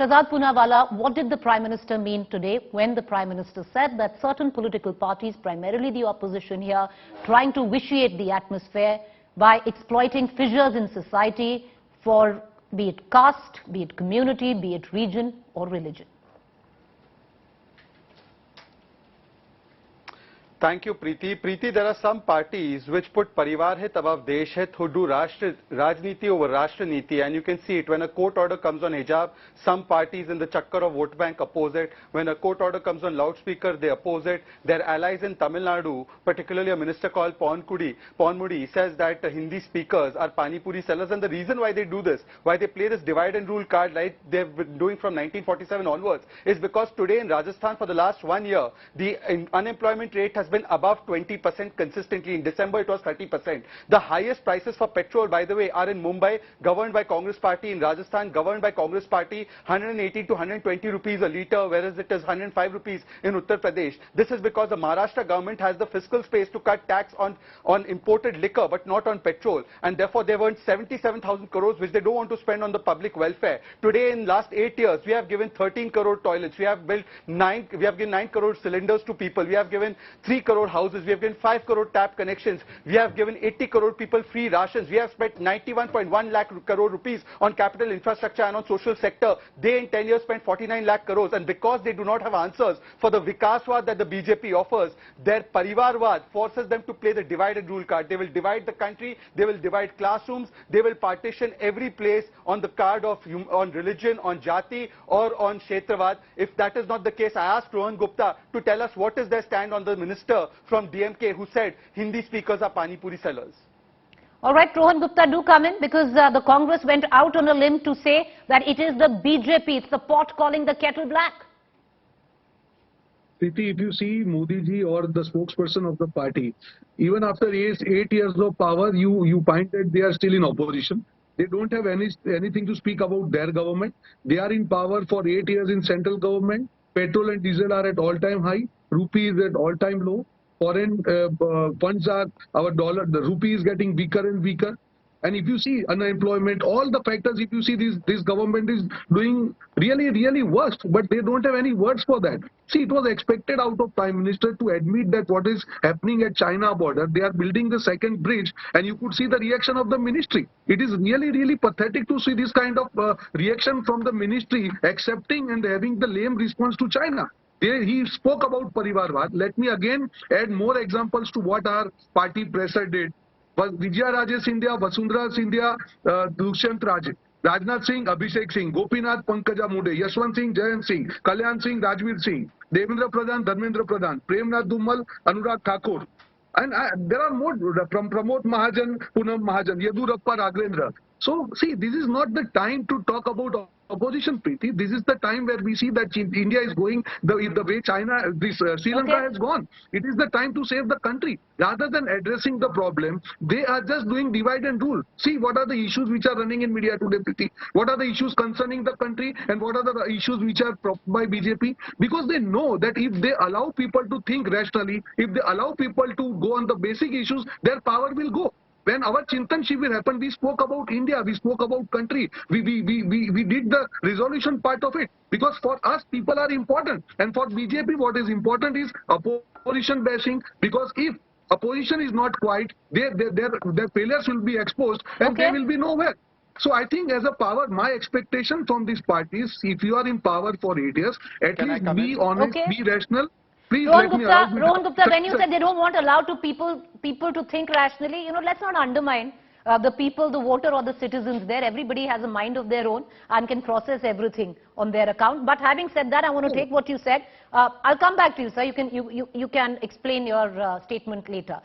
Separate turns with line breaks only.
Shehzad Poonawalla, what did the Prime Minister mean today when the Prime Minister said that certain political parties, primarily the opposition here, trying to vitiate the atmosphere by exploiting fissures in society for be it caste, be it community, be it region or religion?
Thank you, Preeti. Preeti, there are some parties which put Parivar Hit above Desh Hit, who do Rajniti over Rashtra Niti, and you can see it. When a court order comes on hijab, some parties in the chakkar of vote bank oppose it. When a court order comes on loudspeaker, they oppose it. Their allies in Tamil Nadu, particularly a minister called Modi, says that Hindi speakers are Pani Puri sellers, and the reason why they do this, why they play this divide and rule card like they've been doing from 1947 onwards, is because today in Rajasthan for the last 1 year, the unemployment rate has been above 20% consistently. In December, it was 30%. The highest prices for petrol, by the way, are in Mumbai, governed by Congress Party, in Rajasthan, governed by Congress Party, 180 to 120 rupees a litre, whereas it is 105 rupees in Uttar Pradesh. This is because the Maharashtra government has the fiscal space to cut tax on imported liquor, but not on petrol. And therefore, they've earned 77,000 crores, which they don't want to spend on the public welfare. Today, in last 8 years, we have given 13 crore toilets. We have built we have given 9 crore cylinders to people. We have given 3 crore houses. We have given 5 crore tap connections. We have given 80 crore people free rations. We have spent 91.1 lakh crore rupees on capital infrastructure and on social sector. They in 10 years spent 49 lakh crores. And because they do not have answers for the Vikaswad that the BJP offers, their Parivarwad forces them to play the divide and rule card. They will divide the country. They will divide classrooms. They will partition every place on the card of on religion, on jati or on Kshetravad. If that is not the case, I asked Rohan Gupta to tell us what is their stand on the minister from DMK who said Hindi speakers are Pani Puri sellers.
All right, Rohan Gupta, do come in, because the Congress went out on a limb to say that it is the BJP, it's the pot calling the kettle black.
Preeti, if you see Modi ji or the spokesperson of the party, even after 8 years of power, you find that they are still in opposition. They don't have anything to speak about their government. They are in power for 8 years in central government. Petrol and diesel are at all-time high. Rupee is at all-time low. Foreign funds are, our dollar, the rupee is getting weaker and weaker. And if you see unemployment, all the factors, if you see this government is doing really worst, but they don't have any words for that. See, it was expected out of Prime Minister to admit that what is happening at China border, they are building the second bridge, and you could see the reaction of the ministry. It is really pathetic to see this kind of reaction from the ministry, accepting and having the lame response to China. He spoke about Parivarwad. Let me again add more examples to what our party presser did. Vijaya Raje Scindia, Vasundhara Scindia, Dushyant Raje, Rajnath Singh, Abhishek Singh, Gopinath Pankaja Mude, Yashwant Singh, Jayant Singh, Kalyan Singh, Rajveer Singh, Devendra Pradhan, Dharmendra Pradhan, Premnath Dummal, Anurag Thakur. And there are more from Pramod Mahajan, Poonam Mahajan, Yedurappa Raghavendra. So, see, this is not the time to talk about opposition, Preeti. This is the time where we see that India is going the way China, Sri Lanka has gone. It is the time to save the country. Rather than addressing the problem, they are just doing divide and rule. See, what are the issues which are running in media today, Preeti? What are the issues concerning the country, and what are the issues which are propped by BJP? Because they know that if they allow people to think rationally, if they allow people to go on the basic issues, their power will go. When our Chintan Shivir happened, we spoke about India, we spoke about country, we did the resolution part of it. Because for us, people are important. And for BJP, what is important is opposition bashing. Because if opposition is not quiet, their failures will be exposed and they will be nowhere. So I think as a power, my expectation from these parties, if you are in power for 8 years, at least be honest, be rational.
Rohan Gupta, when you said they don't want to allow people to think rationally, let's not undermine the people, the voter or the citizens there. Everybody has a mind of their own and can process everything on their account. But having said that, I want to take what you said. I'll come back to you, sir. You can explain your statement later.